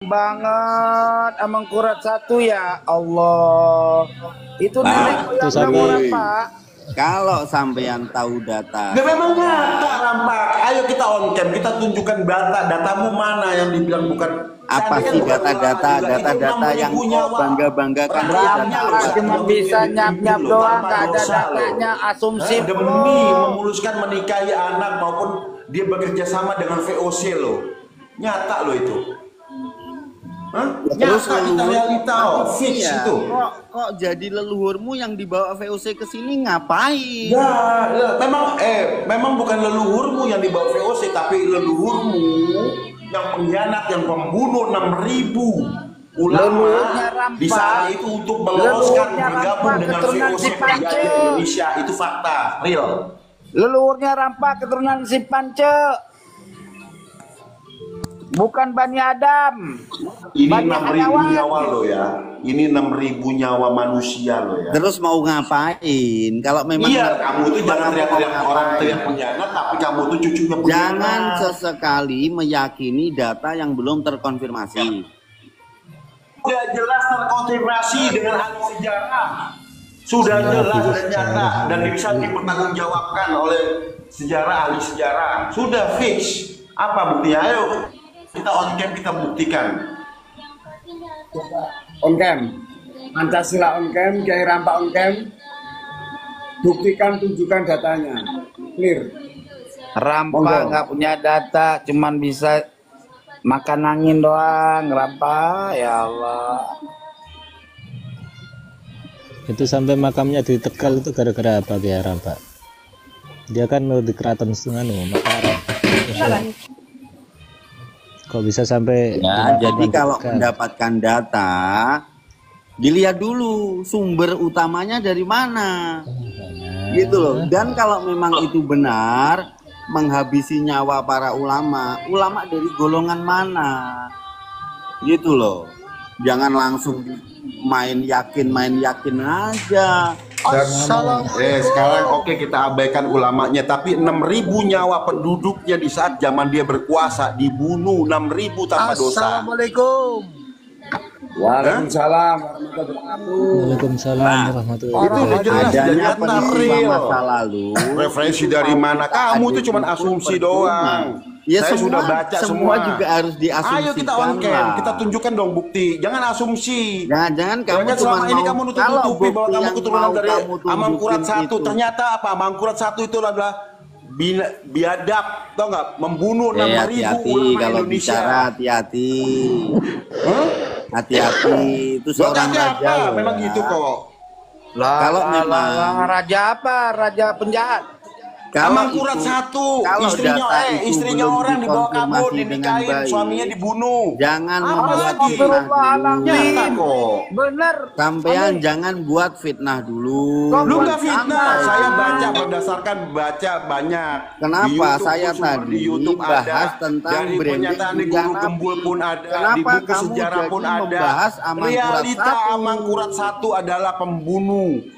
banget Amang Kurat satu ya Allah. Itu nenek itu yang orang Pak. Kalau sampean tahu data, Nah, memang nyata Rampak. Ayo kita on cam, kita tunjukkan datamu mana yang dibilang bukan. apa sih data-data yang bangga-banggakan Rampak cuma bisa nyap-nyap doang, nggak ada datanya, asumsi demi memuluskan menikahi anak maupun dia bekerja sama dengan VOC loh. Nyata loh itu. Hah? Terus Nyata kita realita fix iya, itu. Kok jadi leluhurmu yang dibawa VOC ke sini ngapain? Ya, memang bukan leluhurmu yang dibawa VOC, tapi leluhurmu yang pengkhianat, yang pembunuh 6.000 ulama di sana itu untuk meloloskan bergabung dengan VOC penjajah Indonesia. Itu fakta real. Leluhurnya Rampak keturunan si Pance, bukan Bani Adam. Ini 6.000 nyawa loh ya. Ini 6.000 nyawa manusia loh ya. Terus mau ngapain? Kalau memang kamu tuh jangan teriak-teriak orang teriak pengkhianat, tapi kamu tuh cucunya pengkhianat. Jangan sesekali meyakini data yang belum terkonfirmasi. Sudah jelas terkonfirmasi dengan ahli sejarah. Sudah jelas dan nyata dan bisa dipertanggungjawabkan oleh sejarah, ahli sejarah. Sudah fix. Apa buktinya? Ayo kita on cam, kita buktikan. On cam, Pancasila on cam, Kiai Rampak on cam, buktikan, tunjukkan datanya, clear. Rampak nggak punya data, cuman bisa makan angin doang. Rampak, ya Allah. Itu sampai makamnya di Tegal itu gara-gara apa ya Rampak? Dia kan di Keraton Sungano, Mataram. Kok bisa sampai ya? Jadi kalau mendapatkan data, dilihat dulu sumber utamanya dari mana, gitu loh. Dan kalau memang itu benar menghabisi nyawa para ulama dari golongan mana, gitu loh. Jangan langsung main yakin aja. Sekarang oke, kita abaikan ulamanya, tapi 6.000 nyawa penduduknya di saat zaman dia berkuasa dibunuh 6.000 tanpa dosa. Assalamualaikum. Waalaikumsalam warahmatullahi Waalaikumsalam warahmatullahi Itu udah jelas, adanya nyata peristiwa real. masa lalu. Referensi dari mana? Kamu tuh cuma asumsi doang. Ya, saya sudah baca semua. juga harus diasumsikan. Ayo kita on cam, kita tunjukkan dong bukti. Jangan asumsi. Jangan kamu selama ini kamu nutup-nutupi bahwa kamu keturunan dari Amangkurat I. Ternyata apa? Amangkurat I itu adalah biadab, tau nggak? Membunuh 6.000 ulama kalau Indonesia. Bicara hati-hati. Hati-hati, itu seorang raja. Memang gitu kok. Kalau memang raja apa? Raja penjahat. Amangkurat I, istrinya orang dibawa kabur, dinikahin, suaminya dibunuh. Jangan membuat fitnah dulu. Bener. Sampean jangan buat fitnah dulu. Lu nggak fitnah, saya baca berdasarkan banyak. Kenapa saya tadi di YouTube bahas ada, tentang dari pernyataan di Guru Gembul pun ada, di buku sejarah pun ada. Realita Amangkurat I adalah pembunuh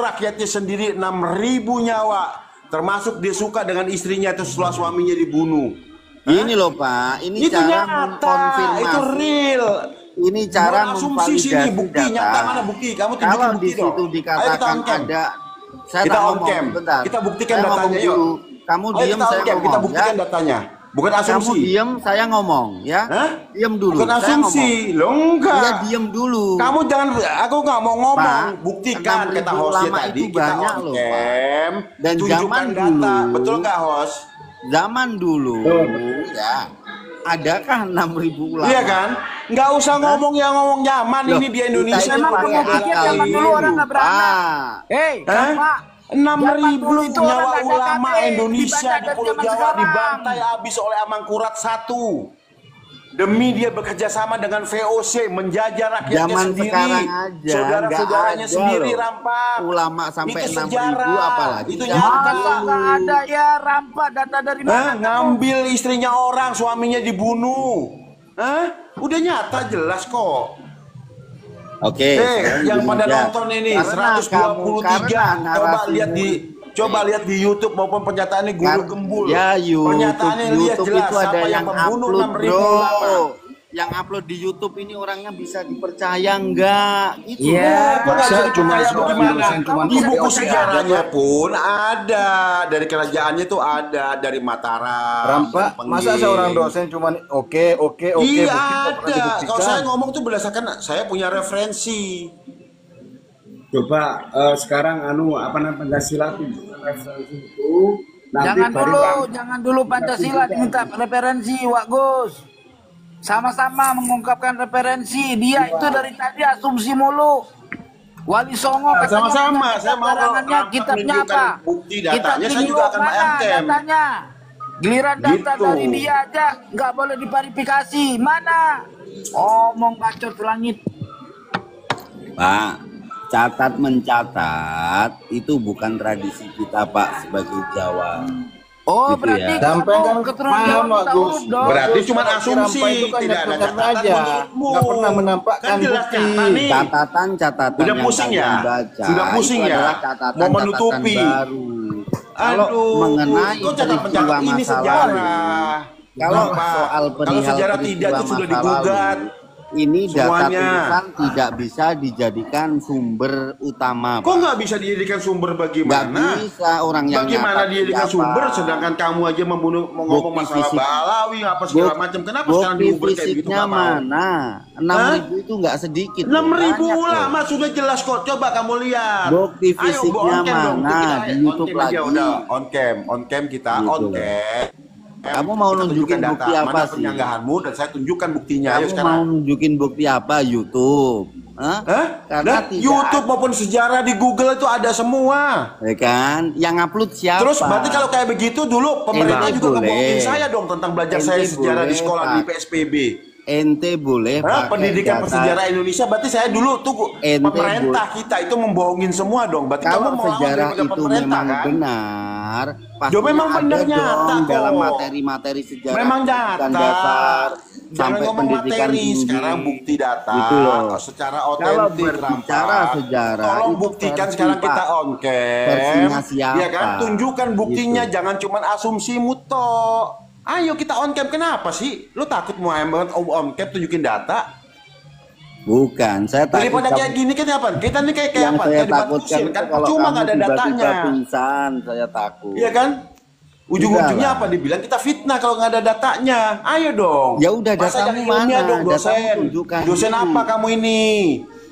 rakyatnya sendiri 6.000 nyawa, termasuk dia suka dengan istrinya itu setelah suaminya dibunuh. Ini loh Pak, ini itu cara nyata, itu real. Ini cara asumsi sini, bukti nyata mana bukti? Kamu tunjukin kalau bukti di situ dong. dikatakan ada, saya kita on ngomong, cam, bentar. kita buktikan saya datanya yuk. Kamu diam, saya ngomong. Kita buktikan datanya. Bukan asumsi. Kamu diam, saya ngomong ya. Hah? Diam dulu. Bukan asumsi, lo enggak. Iya, diam dulu. Kamu jangan, aku nggak mau ngomong. Pak, buktikan kata hostnya tadi. Itu banyak kita loh, Pak. Dan zaman data. dulu. Betul nggak host? Zaman dulu, ya. Adakah 6.000 ulama? Iya kan? Nggak usah ngomong zaman Loh, ini di Indonesia. Emang kamu pikir zaman dulu orang nggak beranak? Hei, Pak. 6.000 nyawa ulama KTP, Indonesia di Pulau Jawa dibantai habis oleh Amangkurat I. Demi dia bekerja sama dengan VOC, menjajah rakyatnya Zaman sendiri, sekarang aja, saudara-saudaranya sendiri. loh. Rampak. Ulama sampai itu 6.000 apalagi. Itu nyata. Nggak ada ya Rampak, data dari mana? Ngambil istrinya orang, suaminya dibunuh. Udah nyata jelas kok. Oke. Yang pada nonton ini 123. Coba lihat di YouTube maupun pernyataannya Guru Gembul. Ya, Pernyataannya lihat jelas itu ada siapa yang membunuh 6.000 ulama. yang upload di YouTube ini orangnya bisa dipercaya enggak? Gitu. Iya. Masa cuma dosen cuma di buku sejarahnya pun ada, dari kerajaannya tuh ada, dari Mataram. Rampak, Pengging. masa seorang dosen cuma oke, Iya bukti nggak ada. pernah dibuktikan. Kalau saya ngomong tuh berdasarkan saya punya referensi. Coba sekarang apa namanya Pancasila itu referensi itu nanti Jangan dulu Pancasila diminta referensi, Wak Gus. Sama-sama mengungkapkan referensi. Dia itu dari tadi asumsi mulu. Wali Songo katanya Sama-sama, punya saya mau barangannya, kalau kitabnya menunjukkan apa? bukti Kitab datanya, saya King juga York akan mana MTM. datanya? Giliran data Gitu. dari dia aja nggak boleh diverifikasi. Mana? Omong bacot langit. Pak, catat mencatat itu bukan tradisi kita Pak sebagai Jawa. Oh, Gitu berarti ya. Sampai kan keturunan paham, Jawa Pak kita Gus. urut dong. Berarti cuma Kalau asumsi, Rampak itu kan tidak ada nyata catatan aja. menurutmu. Nggak pernah menampakkan Kan jelas bukti. nyata nih. Catatan Udah yang pusing kalian ya? baca Sudah pusing itu ya? adalah catatan Mau menutupi. baru. Kalau Aduh, mengenai kok catat peristiwa mencatat ini masa sejarah. lalu, kalau Bapak, soal kalau perihal sejarah tidak peristiwa itu sudah masa digugat. lalu, ini data Semuanya. tulisan tidak bisa dijadikan sumber utama. Kok Pak. nggak bisa dijadikan sumber Nggak bagaimana? bisa orang yang Bagaimana nyata dijadikan siapa? sumber sedangkan kamu aja membunuh mau ngomong Bukti masalah fisik. Balawi apa segala macam. Kenapa sekarang Bukti diuber kayak gitu fisiknya nggak mau? mana? 6.000 itu nggak sedikit. 6.000 banyak loh. ulama sudah jelas kok. Coba kamu lihat. Bukti Ayo, fisiknya on cam dong. mana? Kita Di on YouTube cam aja lagi. udah on cam kita Gitu on loh. cam. Kamu mau Kita nunjukin tunjukkan bukti data. apa Mana sih? penyanggahanmu dan saya tunjukkan buktinya. Ayo Kamu sekarang. mau nunjukin bukti apa? YouTube? Hah? Hah? Karena Dan tidak YouTube maupun sejarah di Google itu ada semua. ya kan? Yang upload siapa? Terus berarti kalau kayak begitu dulu pemerintah Ente juga boleh. ngebohongin saya dong tentang belajar Ente saya sejarah di boleh, sekolah di Pak. PSPB. Ente boleh Hah? pakai Pendidikan data. persejarah Indonesia berarti saya dulu tuh Ente pemerintah kita itu membohongin semua dong. Berarti Kalau kamu mau sejarah daripada itu pemerintah memang kan? benar, Jo, memang ada benar dong nyata kok. dalam materi-materi sejarah. Memang pendidikan nyata. dasar Jangan sampai ngomong pendidikan materi, tinggi. sekarang bukti data Gitu loh. secara Kalau otentik. berbicara Rampak. sejarah, Tolong itu buktikan versi, sekarang kita Pak. on cam. Versinya siapa? Ya kan, tunjukkan buktinya, Gitu. jangan cuman asumsimu toh. Ayo kita on cam, kenapa sih? Lu takut mau on cam tunjukin data? Bukan, saya takut Daripada kayak gini kan apa? Kita nih kayak yang apa? saya Kayak takutkan dibatkusin itu kan? kalau Cuma kamu nggak ada tiba-tiba datanya. pingsan, saya takut. Iya kan? Ujung-ujungnya Udah lah. apa? Dibilang kita fitnah kalau nggak ada datanya. Ayo dong. Ya udah, Masa datamu yang ilmiah mana? dong Datamu dosen. tunjukkan Dosen dulu. apa kamu ini?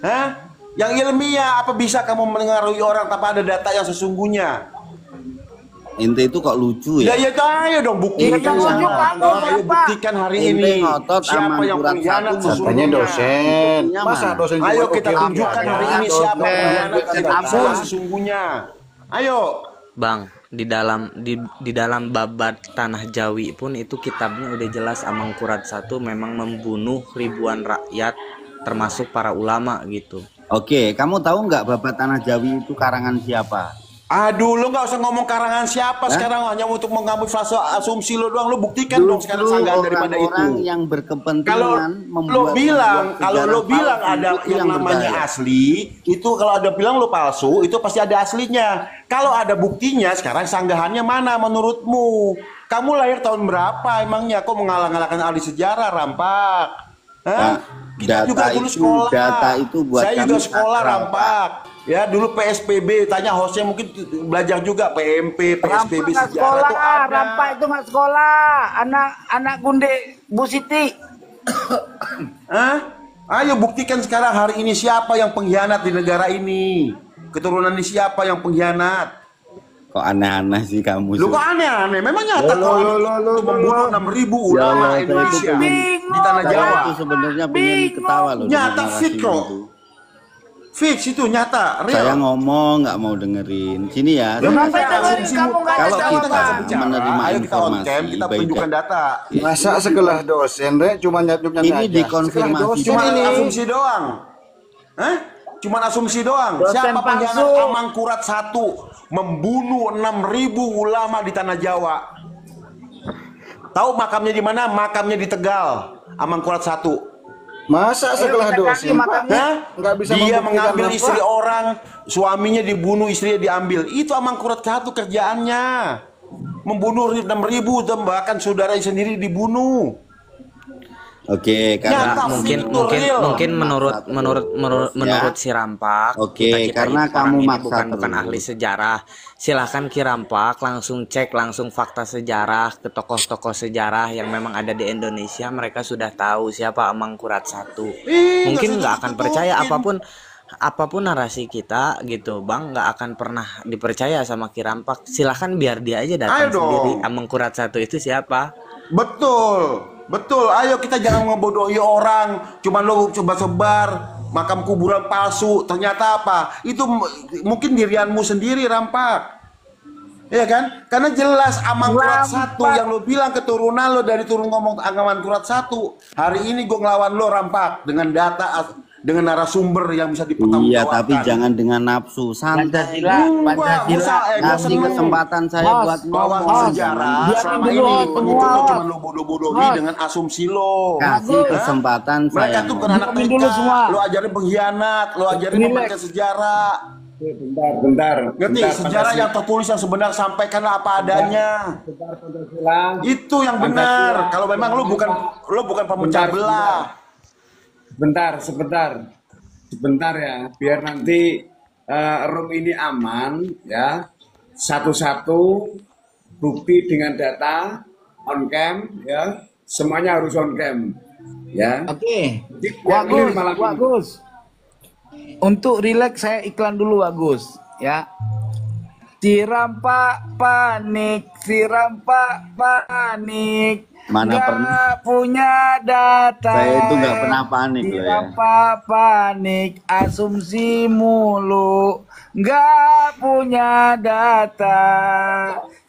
Hah? Yang ilmiah apa bisa kamu mengaruhi orang tanpa ada data yang sesungguhnya? Ente itu kok lucu Ya ya? ya ayo dong buktikan. Ente yang ngotot, Ayo Pak. buktikan hari Ente ini ngotot siapa aman yang surat pengkhianat satu, sesungguhnya. Katanya dosen. Buktinya Masa mana? dosen Ayo cuma kita oke, tunjukkan oke hari aja. ini siapa Dosen, pengkhianat dosen dan apa? apa sesungguhnya. Ayo. Bang, di dalam babat Tanah Jawi pun itu kitabnya udah jelas Amangkurat I memang membunuh ribuan rakyat termasuk para ulama gitu. Oke, kamu tahu nggak Babat Tanah Jawi itu karangan siapa? Aduh, lu nggak usah ngomong karangan siapa sekarang, hanya untuk mengambil fase asumsi lo doang. Lu buktikan dong sekarang sanggahan daripada orang itu. yang berkepentingan Kalau lo bilang, kalau lo sejarah bilang palsu, ada itu yang namanya berbahaya. asli, itu kalau ada bilang lo palsu, itu pasti ada aslinya. Kalau ada buktinya, sekarang sanggahannya mana menurutmu? Kamu lahir tahun berapa emangnya? Kok mengalang-alangkan ahli sejarah, Rampak? Hah? Nah, Kita data juga dulu itu- sekolah. data itu buat Saya kami juga sekolah, sakral, Rampak. Ya dulu PSPB, tanya hostnya mungkin belajar juga PMP, PSPB Rampak nggak sejarah sekolah, tuh ada. Rampak itu nggak sekolah. Anak gunde Bu Siti. Hah? Ayo buktikan sekarang hari ini siapa yang pengkhianat di negara ini. Keturunan ini siapa yang pengkhianat? Kok aneh-aneh sih kamu Lu sih? kok aneh-aneh? Memang nyata kok itu membunuh 6.000 ulama Ya, Indonesia itu di tanah Saya Jawa. itu sebenarnya pengen ketawa loh. Nyata dengan fit narasi kok. itu. Fix itu nyata, real. Saya ngomong nggak mau dengerin. Sini ya. Lu saya Kenapa kasih dengerin tahu. kamu nggak Kalau ada kita jawaban? menerima Ayo kita on informasi, cam, kita baik tunjukkan data. Masa sekelas dosen, Rek, cuma nyat-nyat Ini aja. dikonfirmasi. Sekelas dosen Cuma ini. asumsi doang. Hah? Cuma asumsi doang. Dosen Siapa pengkhianat palsu. Amangkurat I membunuh 6.000 ulama di tanah Jawa? Tahu makamnya di mana? Makamnya di Tegal. Amangkurat I. Masa sekelas kita dosen, kasih Pak? makamnya. Hah? Nggak bisa Dia membuktikan mengambil apa? istri orang, suaminya dibunuh, istrinya diambil. Itu Amangkurat I kerjaannya. Membunuh 6.000 dan bahkan saudaranya sendiri dibunuh. Oke, karena Nyata, mungkin itu mungkin real. mungkin menurut si Rampak, Oke, karena orang kamu ini maksa bukan terus. ahli sejarah. Silahkan Ki Rampak langsung cek langsung fakta sejarah ke tokoh-tokoh sejarah yang memang ada di Indonesia. Mereka sudah tahu siapa Amangkurat I. Mungkin nggak akan percaya apapun narasi kita gitu, Bang, nggak akan pernah dipercaya sama Ki Rampak. Silahkan biar dia aja Ayo datang dong. sendiri. Amangkurat I itu siapa? Betul, ayo kita jangan ngebodohi orang. Cuman lo coba sebar makam kuburan palsu. Ternyata apa? Itu mungkin dirianmu sendiri, Rampak. Iya kan? Karena jelas Amangkurat I yang lo bilang keturunan lo dari turun ngomong Amangkurat I. Hari ini gue ngelawan lo, Rampak, dengan data, dengan narasumber yang bisa dipertanggungjawabkan. Iya, tapi jangan dengan nafsu. Santai. Pancasila. Kasih kesempatan saya buat Bahwa ngomong. sejarah Biarin selama dulu, ini semua. itu lo cuma lo bodoh-bodohi dengan asumsi lo. Kasih kesempatan Mereka saya. tuh bukan anak Diamin TK, dulu semua. lo ajarin pengkhianat, lo ajarin Relax. membaca sejarah. Bentar. Ngerti? Sejarah yang tertulis yang sebenar, sampaikanlah apa adanya. Pancasila. Itu yang benar. Kalau memang lo bukan pemecah belah. Sebentar ya, biar nanti room ini aman ya. Satu-satu bukti dengan data on cam ya. Semuanya harus on cam ya. Oke. Yang clear malam ini. Bagus. Untuk relax saya iklan dulu, Bagus, ya. Si Rampak panik. Mana Nggak pernah. punya data. Saya itu nggak pernah panik Si loh ya. Rampak panik, asumsi mulu. Nggak punya data.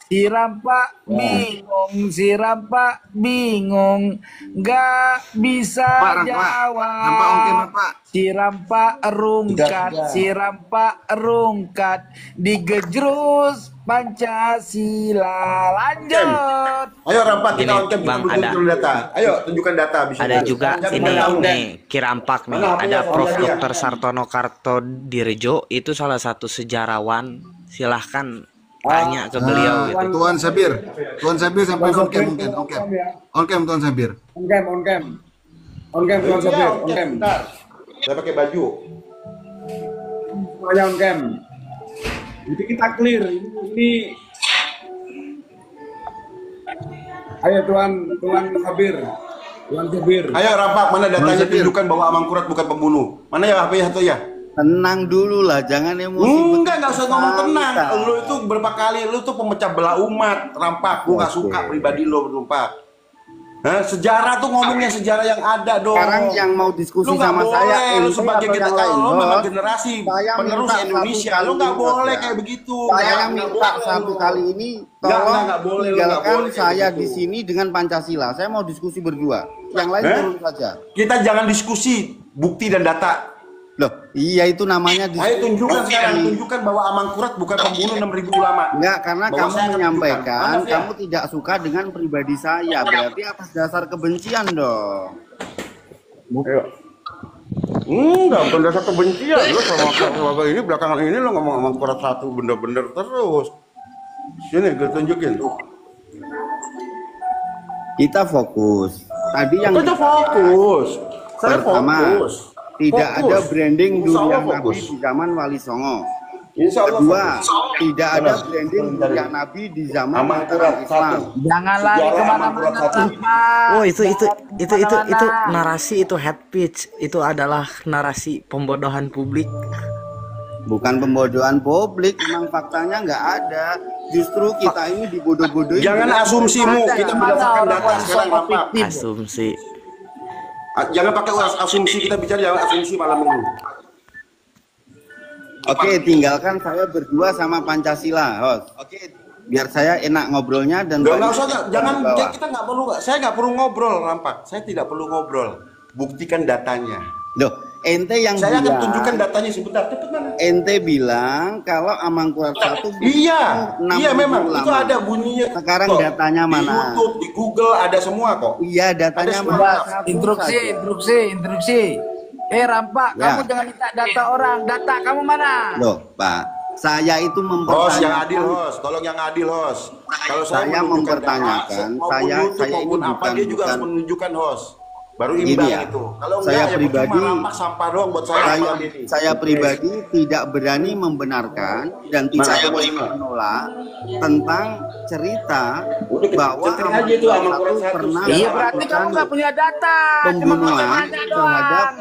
Si Rampak bingung, nggak bisa jawab. Si Rampak rungkat, digejrus Pancasila. Lanjut. Ayo Rampak, kita Gini, on cam, kita Bang, tunjukkan data. Ayo tunjukkan data. Bisa Ada juga ini Ki Rampak nih, Mana ada HP-nya, Prof. HP-nya? Dr. Sartono Kartodirjo, itu salah satu sejarawan. Silahkan tanya ke beliau gitu. Tuan Sabir sampai on cam mungkin. On cam Tuan Sabir. On cam. Tuan Sopir, on cam. Bentar. Saya pakai baju. Semuanya on cam. Jadi kita clear. Ini ayo Tuan Sopir. Ayo Rampak, mana datanya tunjukkan bahwa Amangkurat bukan pembunuh. Mana ya HP-nya satu ya? Tenang dulu lah, jangan emosi. Enggak usah ngomong tenang. Lu itu berapa kali lu tuh pemecah belah umat, Rampak. Gua nggak suka pribadi lu, Rampak. Sejarah tuh ngomongnya sejarah yang ada dong. Sekarang yang mau diskusi Lu nggak sama boleh, saya, lu ente sebagai atau kita yang kalau lain, lu Bos? memang generasi Saya penerus minta Indonesia, satu lu nggak kali, boleh Bos, ya. kayak begitu. Saya Nggak minta boleh satu lu. kali ini Nggak tolong boleh, lu nggak tinggalkan boleh kayak saya gitu. di sini dengan Pancasila. Saya mau diskusi berdua. Yang lain turun saja. Kita jangan diskusi bukti dan data. Loh, iya itu namanya Ayo diskusi. tunjukkan sekarang, tunjukkan bahwa Amangkurat bukan pembunuh 6.000 ulama. Enggak, karena Bahwa kamu saya akan menyampaikan tunjukkan. Mana, Fia? kamu tidak suka dengan pribadi saya. Berarti atas dasar kebencian dong. Ayo. Enggak, bukan dasar kebencian. Lu sama ini belakangan ini lu ngomong Amangkurat satu bener-bener terus. Sini gue tunjukin. Kita fokus. Tadi yang Kita fokus. Saya pertama, fokus. tidak Fokus. ada branding Insya Allah durian Nabi fokus. di zaman Wali Songo. Insya Allah Kedua, fokus. tidak ada Benar. branding durian Nabi di zaman Amangkurat mataram Islam. satu. Jangan lari Sejarah kemana-mana, Amangkurat satu. Rampak. Oh itu Kemana-mana. narasi, itu head pitch, itu adalah narasi pembodohan publik. Bukan pembodohan publik, memang faktanya nggak ada. Justru kita ini dibodoh-bodohin. Jangan asumsimu, kita berdasarkan data sekarang Rampak. Asumsi. Jangan pakai asumsi, kita bicara jangan asumsi malam ini. Oke, tinggalkan saya berdua sama Pancasila, host. Oke, biar saya enak ngobrolnya dan Nggak usah, jangan, di bawah. kita nggak perlu, saya nggak perlu ngobrol Rampak. Saya tidak perlu ngobrol. Buktikan datanya. Loh, ente yang Saya akan bilang, tunjukkan datanya sebentar. Cepet mana? ente bilang kalau Amangkurat satu Iya, iya memang ulama. itu ada bunyinya. Sekarang kok. datanya Di mana? YouTube, di Google ada semua kok. Iya, datanya Ada semua. mana? Satu Instruksi. Rampak, Ya. kamu jangan minta data orang. Data kamu mana? saja. Loh, Pak, saya itu Host mempertanyakan. yang adil, host. Tolong yang adil, host. Kalau Saya menunjukkan mempertanyakan, data, maupun saya- YouTube, saya ini maupun apa, bukan- dia juga harus bukan- menunjukkan host. Baru Gini imbang ya, itu. Kalau saya enggak, pribadi, ya rampak sampah doang buat saya. saya pribadi tidak berani membenarkan dan tidak boleh menolak tentang cerita bahwa centang aja itu Amang Kurat satu. pernah Iya berarti kamu nggak punya data. Cuma pembunuhan doang.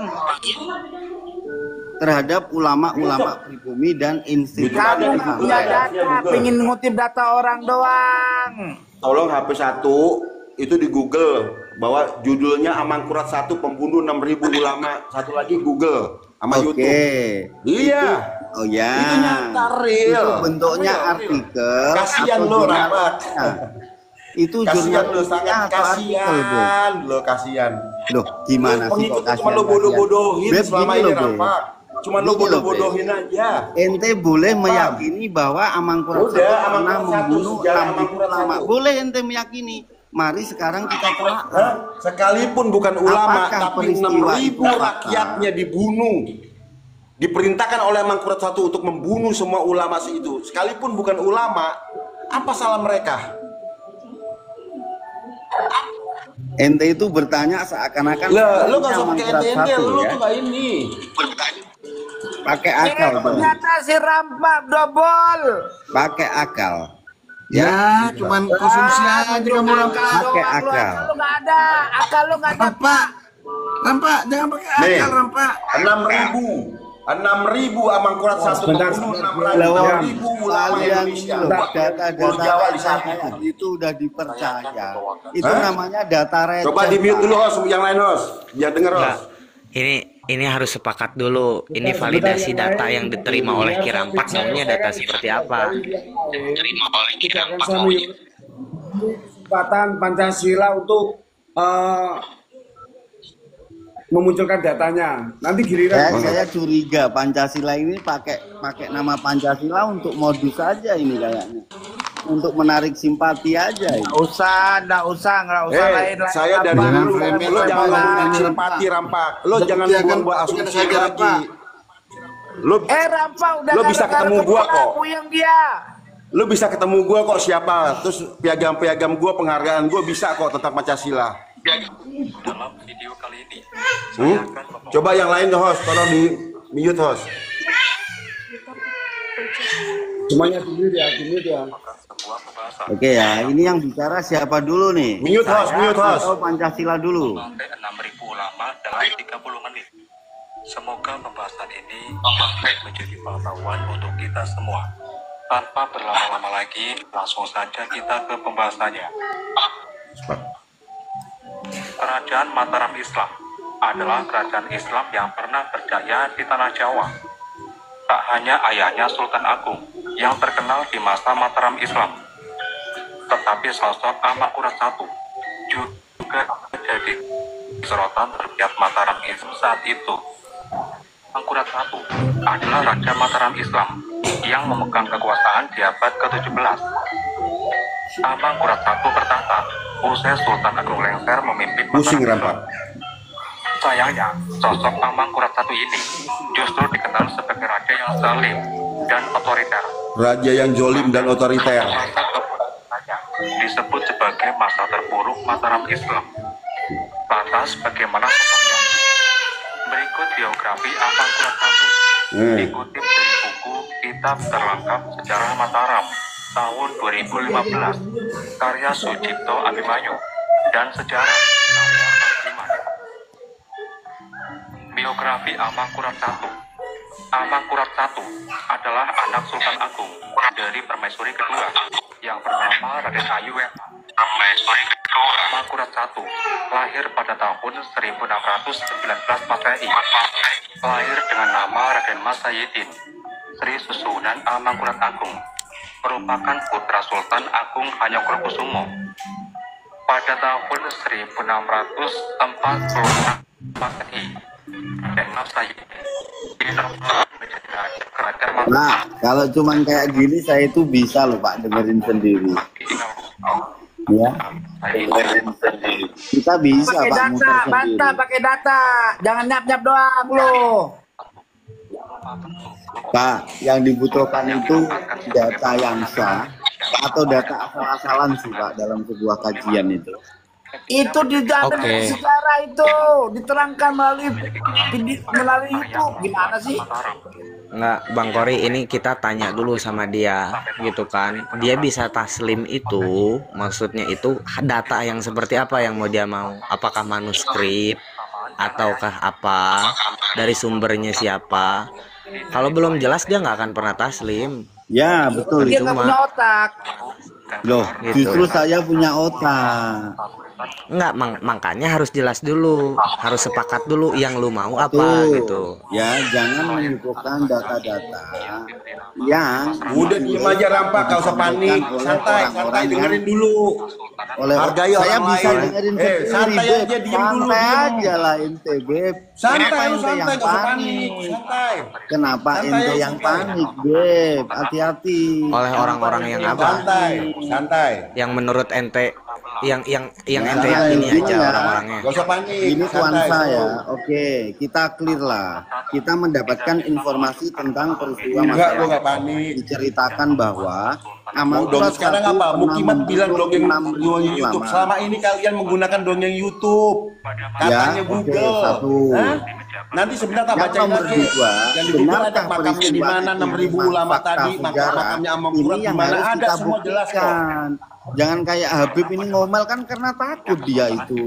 terhadap ulama-ulama pribumi dan institusi. Kamu nggak punya data, pengen ngutip data orang doang. Tolong HP 1 itu di Google bahwa judulnya Amang Kurat 1 pembunuh 6.000 ulama. Satu lagi Google sama YouTube. Iya. Oh ya. Itu nyata real. Itu bentuknya artikel. Kasihan atau lo jurnal. Rapat. Itu Kasihan jurnal lo, sangat kasihan lo, kasihan. Loh, gimana sih kok Pengikutnya cuma kasihan? lo bodoh-bodohin Beb, selama gini ini loh, Beb. Rapat. Cuma lo Gini loh, bodoh-bodohin aja. Ente boleh meyakini bahwa Amang Kurat Udah, satu Amang pernah Kurat satu, membunuh sejarah 6.000 Amang Kurat ulama. satu. Boleh ente meyakini. Mari sekarang kita telah. Hah? Sekalipun bukan ulama, Apakah tapi peristiwa 6.000 itu fakta? rakyatnya dibunuh. Diperintahkan oleh Amang Kurat 1 untuk membunuh semua ulama itu. Sekalipun bukan ulama, apa salah mereka? Ente itu bertanya seakan-akan Lah, lu gak usah Amang pakai Kurat ente-ente, satu, lu ya. tuh gak ini. Pakai akal dong. Ternyata si rampak dobol. Pakai akal. Ya, cuman konsumsi aja kamu rampak. Pakai akal. Akal lu nggak ada. Akal lu nggak ada. Rampak. Rampak, jangan pakai Nih. akal rampak. 6.000 Amang Kurat 1 Sebentar, membunuh sebentar. 6.000 ulama Kalian Indonesia. data-data Jawa di saat itu udah dipercaya. Itu namanya data receh. Coba di mute dulu host, yang lain host. Biar denger Enggak. host. Ini harus sepakat dulu. Ini validasi data yang diterima oleh Kirampak maunya data seperti apa? Kesempatan Pancasila untuk memunculkan datanya. Nanti giliran. Saya curiga Pancasila ini pakai nama Pancasila untuk modus saja ini kayaknya. Untuk menarik simpati aja. Ini. Nggak usah lain. Saya dari Jangan dulu, remeh, lo jangan Rampak. ngomongin simpati Rampak. Lo jangan Jangan buang-buang asumsi saya lagi. Rampak. Lo Rampak udah Lo bisa gara-gara ketemu gua kok. yang dia. Lo bisa ketemu gue kok siapa. Terus piagam-piagam gue, penghargaan gue bisa kok tentang Pancasila. Dalam video kali ini, Coba yang lain host, tolong di mute host. Semuanya dulu ya, dulu ya. sebuah pembahasan Oke ya, ini yang bicara siapa dulu nih? Mute host, mute host. Atau Pancasila dulu? sampai 6.000 ulama dalam 30 menit. Semoga pembahasan ini dapat menjadi pengetahuan untuk kita semua. Tanpa berlama-lama lagi, langsung saja kita ke pembahasannya. Kerajaan Mataram Islam adalah kerajaan Islam yang pernah berjaya di tanah Jawa. Tak hanya ayahnya Sultan Agung yang terkenal di masa Mataram Islam, tetapi sosok Amang Kurat I juga menjadi sorotan terbiat Mataram Islam saat itu. Amang Kurat I adalah Raja Mataram Islam yang memegang kekuasaan di abad ke-17. Amang Kurat I bertahta usai Sultan Agung lengser memimpin Pusing Mataram Rampak. Islam. Sayangnya, sosok Amang Kurat I ini justru dikenal sebagai raja yang zalim dan otoriter. Raja yang jolim dan otoriter. Masa kepemimpinannya disebut sebagai masa terburuk Mataram Islam. Lantas, bagaimana sosoknya? Berikut biografi Amang Kurat I, dikutip dari buku Kitab Terlengkap Sejarah Mataram tahun 2015, karya Sucipto Abimanyu, dan Sejarah karya Hardiman. Biografi Amang Kurat I. Amang Kurat I adalah anak Sultan Agung dari Permaisuri kedua yang bernama Raden Ayu Weta. Amang Kurat I lahir pada tahun 1619 Masehi. Lahir dengan nama Raden Mas Sayyidin, Sri Susunan Amang Kurat Agung, merupakan putra Sultan Agung Hanyokrokusumo. Pada tahun 1646 Masehi, Raden Mas Sayyidin menjadi raja kerajaan Mataram. Nah, kalau cuman kayak gini saya itu bisa loh Pak dengerin sendiri. Ya, dengerin sendiri. Kita bisa Pakai Pak data, muter sendiri. bantah pakai data. Jangan nyap-nyap doang lo. Pak, yang dibutuhkan itu data yang sah atau data asal-asalan sih Pak dalam sebuah kajian itu. Itu dijamin Oke. dari sejarah itu, diterangkan melalui YouTube. Gimana sih? Nggak, Bang Kori, ini kita tanya dulu sama dia, gitu kan. Dia bisa taslim itu, maksudnya itu data yang seperti apa yang mau dia mau? Apakah manuskrip, ataukah apa, dari sumbernya siapa? Kalau belum jelas dia nggak akan pernah taslim. Ya betul Dia itu nggak punya mah. otak. Loh, Gitu. justru saya punya otak. Nggak, makanya harus jelas dulu, harus sepakat dulu yang lu mau apa Tuh, gitu. ya jangan menyebutkan data-data yang Udah diem aja Rampak, gak usah panik. Santai, santai, dengerin dulu. oleh Hargai saya orang bisa lain. dengerin Santai sendiri, Beb. aja, diem dulu. Santai diem. aja lah ente, Beb. Santai, Kenapa lu ente santai, yang gak usah panik. panik? Santai. Kenapa Santai, ente lu yang santai. panik, Beb? Hati-hati. Oleh orang-orang yang apa? Santai, santai. Yang menurut ente, yang ente Santai, yakini gini aja ya. orang-orangnya. Gak usah panik. Ini tuan santai, saya, santai. oke, kita clear lah. Kita mendapatkan informasi tentang peristiwa Enggak, gua masyarakat. gak panik. Diceritakan bahwa Mau dong Amangkurat sekarang I apa? pernah Mukimat bilang dongeng membunuh 6.000 dongeng YouTube. ulama. Selama ini kalian menggunakan dongeng YouTube. Katanya Ya, oke, Google. satu. Hah? Nanti sebentar tak Yang bacain nomor lagi. dua, Yang di Google ada benarkah makamnya di peristiwa mana, itu 6.000 memang ulama fakta tadi, sejarah? makamnya Ini Amangkurat di yang mana harus ada, kita semua jelas kok. buktikan. Jangan kayak Habib ini ngomel kan karena takut dia itu.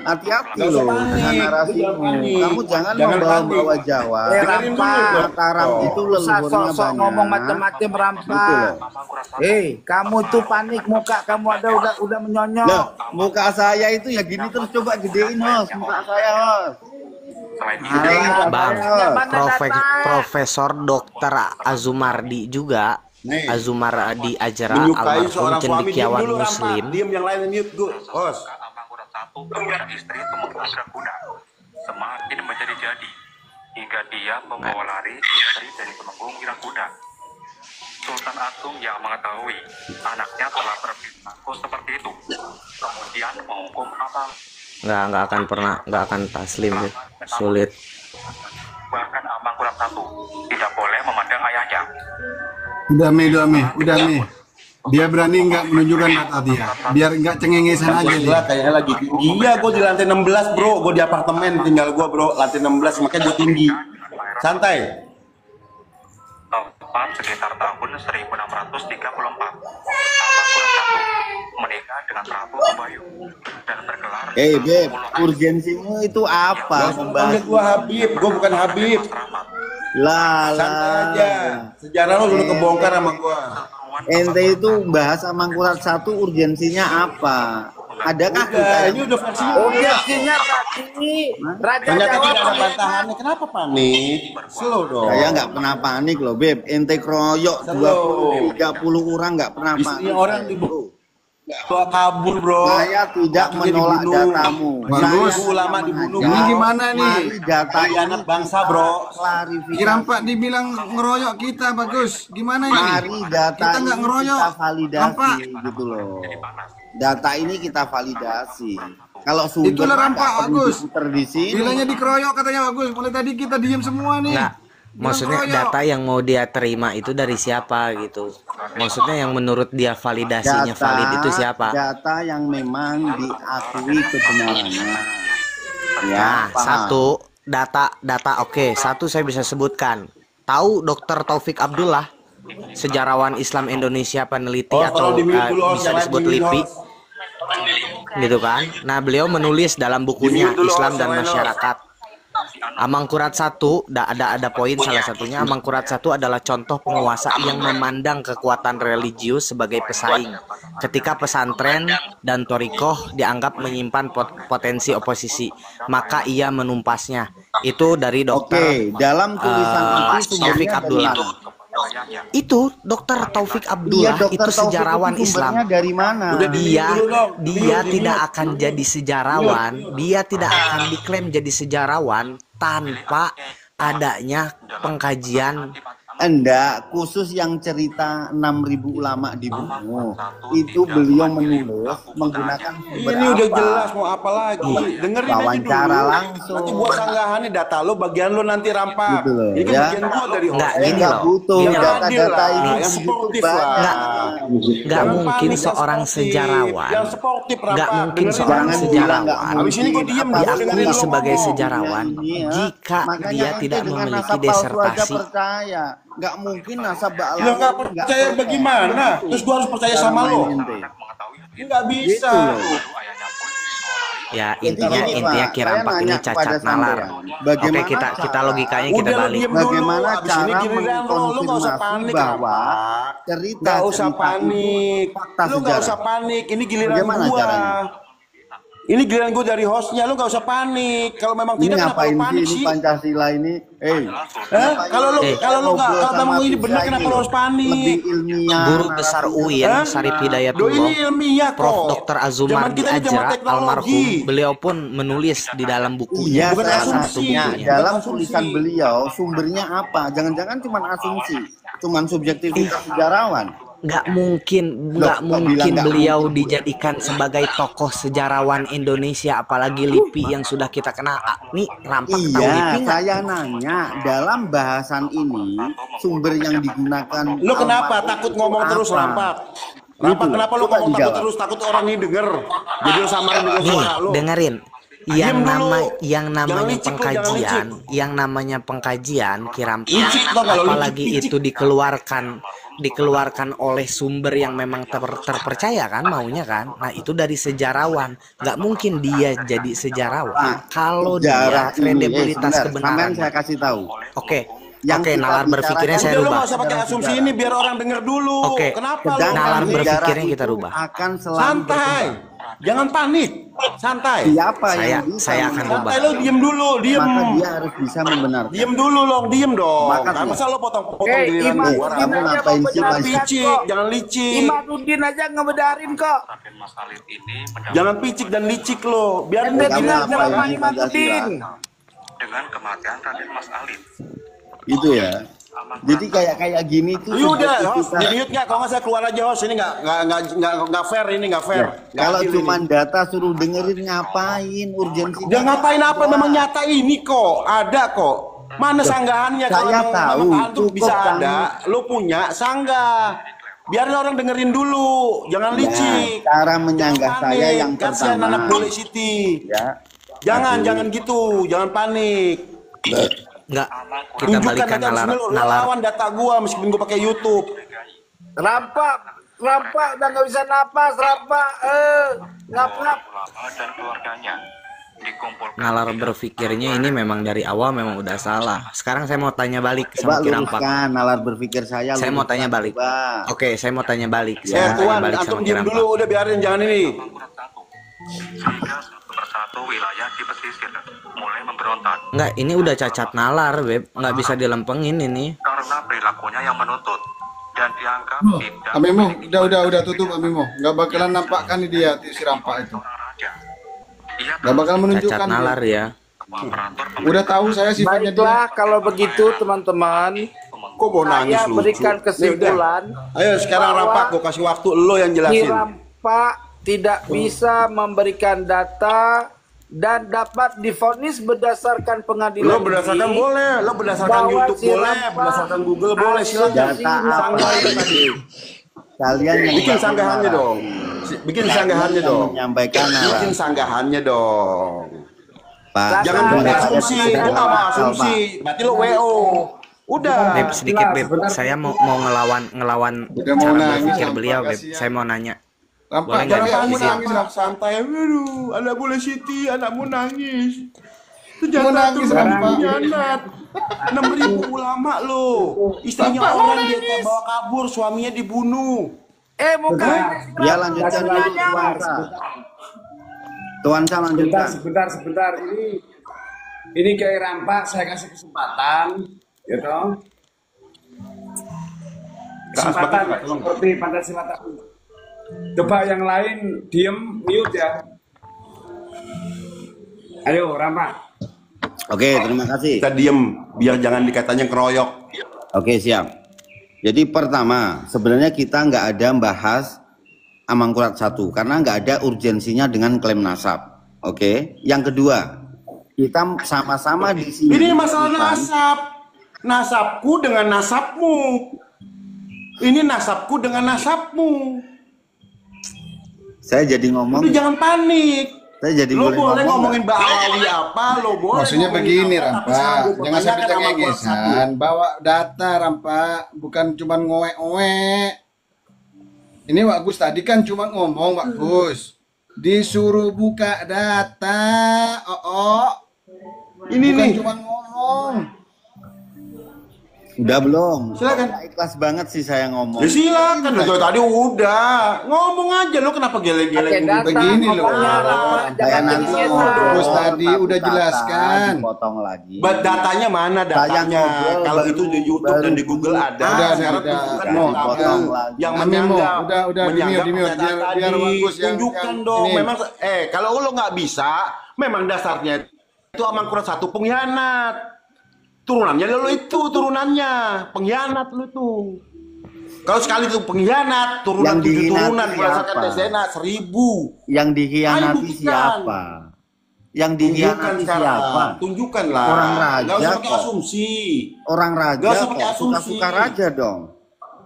Hati-hati Gak usah loh panik, dengan lu narasimu. jangan panik. Kamu jangan Jangan membawa-bawa panik. Jawa. Dengerin dulu, Bro. Mataram itu Usah leluhurnya sok-sok ngomong banyak. macam-macam Gitu Rampak. loh. Kamu tuh panik, muka kamu ada udah menyonyok. Loh, muka saya itu ya gini terus, coba gedein host, muka saya host. Bang, Mana data? Profesor Dr. Azumardi juga, Nih. Azumardi Ajra Menyukai almarhum seorang suami. Diam cendekiawan dulu Rampak. muslim. Diam, yang lain mute gue. Bos. Amangkurat I kepada istri itu menabrak kuda. Semakin menjadi jadi, hingga dia membawa lari istri dari pemenggung kuda. Sultan Agung yang mengetahui anaknya telah berperilaku seperti itu, kemudian menghukum Amang. Nggak akan pernah, nggak akan taslim deh. Sulit. Bahkan Amangkurat I tidak boleh memandang ayahnya. Udah Mi. Dia berani nggak menunjukkan data dia, biar nggak cengengesan aja Gila dia. kayaknya lagi tinggi. Iya, gue di lantai 16 bro. Gue di apartemen tinggal gue bro. Lantai 16 makanya gue tinggi. Santai. Tepat sekitar tahun 1634, Amangkurat I menikah dengan Prabu Kebayu dan bergelar Beb, urgensimu itu apa? Panggil Membahas gue Habib. Gue bukan Habib. lah. Santai aja. Sejarah lo udah kebongkar sama gue. Ente itu bahas Amangkurat I urgensinya apa? Adakah kita Udah, yang ini udah versi Urgensinya berarti Raja ternyata Jawa tidak ada bantahannya. Kenapa panik? Slow dong. saya nggak pernah panik loh, Beb. Ente kroyok Slow. 20-30 orang nggak pernah Istri panik. orang dibawa kabur bro. Saya tidak Akhirnya menolak dibunuh. datamu. Bagus. Saya Ulama hanya dibunuh. mengajak, Ini gimana nih? mari data ini Anak bangsa, bro. klarifikasi. Rampak dibilang ngeroyok kita, bagus. Gimana ini? Mari data Kita ini nggak ngeroyok. kita validasi Rampak. gitu loh. Data ini kita validasi. Kalau sumber Itulah Rampak, nggak perlu Agus. diputer di sini. Bilangnya dikeroyok katanya bagus. Mulai tadi kita diem semua nih. Nggak, maksudnya Ngeroyok. data yang mau dia terima itu dari siapa gitu. Maksudnya yang menurut dia validasinya valid itu siapa? Data yang memang diakui kebenarannya. Ya, Nah, paham. satu data oke, satu saya bisa sebutkan. Tahu Dr. Taufik Abdullah, sejarawan Islam Indonesia, peneliti atau tolong di-mute dulu, bisa jangan disebut di-mute, LIPI, host. gitu kan? Nah, beliau menulis dalam bukunya Di-mute dulu, Islam host, dan jangan, Masyarakat. Amangkurat I, ada poin salah satunya. Amangkurat I adalah contoh penguasa yang memandang kekuatan religius sebagai pesaing. Ketika pesantren dan torikoh dianggap menyimpan potensi oposisi, maka ia menumpasnya. Itu dari dokter Oke, dalam tulisan itu Taufik sumbernya dari Abdullah. mana? Itu Dokter Taufik Iya, Abdullah Dr. itu Taufik sejarawan itu sumbernya Islam. dari mana? Udah Dia dulu dong. dia Di-mute. tidak akan jadi sejarawan, dia tidak akan diklaim jadi sejarawan tanpa adanya pengkajian Enggak, khusus yang cerita 6.000 ulama dibunuh itu beliau menulis menggunakan sumber Ini udah apa? jelas mau apa lagi? Dengerin aja Wawancara dulu. langsung. Nanti gua sanggahannya data lo, bagian lo nanti rampak. Gitu loh, Ini kan ya. bagian gua dari Enggak, host. gini Nggak loh. butuh Gini loh. data-data Adil itu lah, di yang YouTube sportif banyak. lah. Nggak Jangan mungkin panik, yang seorang sportif. sejarawan, Yang sportif nggak rampak. mungkin Dengerin seorang dulu. sejarawan Habis ini gua diem, gua dengerin diakui lo sebagai ngomong. sejarawan Ini ya. jika Makanya dia ente tidak dengan memiliki nasab palsu aja disertasi. percaya. Nggak mungkin nasab Ya ba'alawi nggak percaya bagaimana? Terus gua harus percaya sama lo? Nggak bisa. Gitu loh. Ya Jadi intinya gini, intinya Pak, Kirampak saya ini nanya kepada cacat nalar. sampean, bagaimana Oke, kita cara- logikanya kita Udah lo balik. diem dulu. Bagaimana Abis ini cara giliran lo nggak usah mengkonfirmasi panik bahwa Rampak. cerita Nggak usah cerita panik. itu fakta Lu nggak sejarah. usah panik. Ini giliran Bagaimana gua. caranya? Ini giliran gua dari hostnya. Lu nggak usah panik. Kalau memang Ini tidak, kenapa ngapain lu sih panik ini sih? Pancasila ini? Hah? Kalau lu kalau ngobrol memang sama ini benar, Bisa kenapa ini lu loh, harus panik? lebih ilmiah. Guru besar UIN Hah? Syarif Do ini Hidayatullah, ilmiah kok. Prof. Dr. Azumar Zaman kita ini zaman Diajra teknologi. almarhum, beliau pun menulis di dalam bukunya Iya, Bukan salah satu asumsi. bukunya. dalam Asumsi. tulisan beliau sumbernya apa? Jangan-jangan cuma asumsi, cuma subjektivitas sejarawan. Nggak mungkin Loh, kok bilang nggak beliau mungkin? dijadikan sebagai tokoh sejarawan Indonesia, apalagi LIPI yang sudah kita kenal. Nih Rampak tahu Iya, LIPI nggak? saya nanya dalam bahasan ini sumber yang digunakan. Lu kenapa almarhum takut itu ngomong terus apa? Rampak? Rampak, Gitu. kenapa lu Coba ngomong takut dijawab. terus? Takut orang ini denger. Jadi lu samarin dengan Nih, suara lu. dengerin. Diem dulu. Yang Jangan namanya licik lu, jangan pengkajian, licik. yang namanya pengkajian Kirampak, Licik tau nggak lo, apalagi licik, itu dikeluarkan oleh sumber yang memang terpercaya kan maunya kan. Nah, itu dari sejarawan. Nggak mungkin dia jadi sejarawan kalau Sejarah dia kredibilitas sebentar, kebenaran. sampean saya kasih tahu. Oke. Yang Oke, kita nalar berpikirnya bicarakan saya Udah lu rubah. nggak usah pakai asumsi ini biar orang denger dulu. Oke. Kenapa lu? Sedangkan Nalar sejarah berpikirnya kita itu rubah. akan selalu Santai. berkembang. Jangan panik. Santai. Siapa yang bisa saya akan membenarkan? rubah. Santai lo diem dulu, diem. Maka dia harus bisa membenarkan. Diem dulu lo, diem dong. Maka Nah, dia. masa lo potong-potong Oke, giliran Iman, gua? kamu ngapain sih, Jangan Mas? picik, jangan licik. Imaduddin aja ngebedarin kok. Raden Mas Alif ini Jangan picik dan licik lo. Biar Ente Kamu bilang ngapain sama sih, Imaduddin. dengan kematian Raden Mas Alif. Itu ya. Jadi kayak gini tuh. Yaudah, host, subjektivitas. di mute nggak? Kalau nggak saya keluar aja host. Ini nggak fair, ini nggak fair. Nggak Kalau adil cuma ini. data suruh dengerin ngapain urgensi? Dia ngapain apa? Memang nyata ini kok, ada kok. Mana sanggahannya? Saya Kalau memang tahu, hantu cukup bisa kan. ada, lo punya sanggah. Biarin orang dengerin dulu, jangan licik. Cara menyanggah Jangan saya panik. yang Kasihan pertama. anak bule Siti. Ya. Jangan gitu, jangan panik. Nggak, kita Tunjukkan balikan aja nalar, lo nalar. lawan data gua meskipun gua pakai YouTube. Rampak udah nggak bisa napas, Rampak. Ngap. Ulama dan keluarganya dikumpulkan. Nalar berpikirnya ini memang dari awal memang udah salah. Sekarang saya mau tanya balik Coba sama Kirampak. luruskan nalar berpikir saya. Saya mau luruskan, tanya balik. coba. Oke, saya mau tanya balik. Saya mau tanya Tuan, balik antum sama diem Kirampak. dulu, udah biarin, jangan ini. Kurat satu. Sehingga satu persatu wilayah di pesisir mulai memberontak Enggak, ini udah cacat nalar, Beb. Nggak bisa dilempengin ini. karena perilakunya yang menuntut dan dianggap tidak Amimo, udah tutup Amimo. Nggak bakalan nampakkan dia si Rampak itu. seorang raja. Ia Nggak bakal menunjukkan Cacat nalar dia. ya. operator Udah tahu saya sifatnya dia. Baiklah kalau begitu teman-teman, Kok mau nangis saya lucu? berikan kesimpulan. Ayo sekarang bahwa Rampak, gua kasih waktu lo yang jelasin. Kirampak tidak bisa memberikan data dan dapat divonis berdasarkan pengadilan Lo berdasarkan ini boleh, lo berdasarkan bahwa YouTube si boleh, Rampak berdasarkan Google boleh, silakan. Data apa Sanggahin tadi. Kalian yang Bikin nggak sanggahannya marah. dong. Bikin Kalian sanggahannya yang dong. menyampaikan Bikin nalar. sanggahannya dong. Pak. Jangan Jangan buat ada asumsi, tidak gua nggak mau akal, asumsi. Pak. Berarti lo WO. Udah. Beb, sedikit Beb. Saya mau ngelawan Udah mau cara nangis, berpikir Rampak, beliau, Beb. kasihan. Saya mau nanya. Rampak, Boleh nggak tapi Jangan aku izin? nangis, nangis. santai. Aduh, anak bule Siti, anakmu nangis. Mau Ternyata nangis, tuh Rampak. pengkhianat. 6.000 ulama lo. Istrinya orang dia bawa kabur, suaminya dibunuh. bukan. Ya lanjutkan dulu Tuansa. Tuansa lanjutkan. Sebentar. Ini kayak Rampak, saya kasih kesempatan, gitu. Kesempatan seperti Pancasila tadi. Coba yang lain diem, mute ya. Ayo Rampak. Oke, terima kasih. Kita diem, biar jangan dikatanya keroyok. Oke, siap. Jadi pertama, sebenarnya kita nggak ada bahas Amangkurat 1 karena nggak ada urgensinya dengan klaim nasab. Oke. Yang kedua, kita sama-sama di sini. Ini masalah nasab. Nasabku dengan nasabmu. Ini nasabku dengan nasabmu. Saya jadi ngomong. Udah jangan panik. Saya jadi lo boleh ngomongin Mbak Alawi apa, lo boleh. Maksudnya begini, Rampa. Jangan sampai kan cengengesan. Bawa data, Rampa. Bukan cuma ngoek-ngoek. Ini Wak Gus tadi kan cuma ngomong, Wak Gus. Disuruh buka data. Ini bukan nih. cuma ngomong. Udah belum? Silakan. Ikhlas banget sih saya ngomong. Ya silakan, tadi udah. Ngomong aja lo kenapa geleng-geleng Begini loh. Saya nanti Gus tadi udah jelaskan. Potong lagi. Datanya mana datanya? Kalau itu di YouTube dan di Google ada. Sekarang tunjukkan potong lagi. yang menyanggap. Udah di mute biar Gus yang tunjukkan dong. ini. Memang kalau lo nggak bisa, memang dasarnya itu Amangkurat 1 pengkhianat. Turunannya lo itu, turunannya pengkhianat lo tuh. Kalau sekali itu pengkhianat, turunan 7 turunan berdasarkan tes DNA 1000. Yang dikhianati siapa? Yang dikhianati siapa? Tunjukkanlah. Orang raja Gak usah pakai kok. asumsi. Orang raja Gak usah pakai kok asumsi. suka-suka raja dong.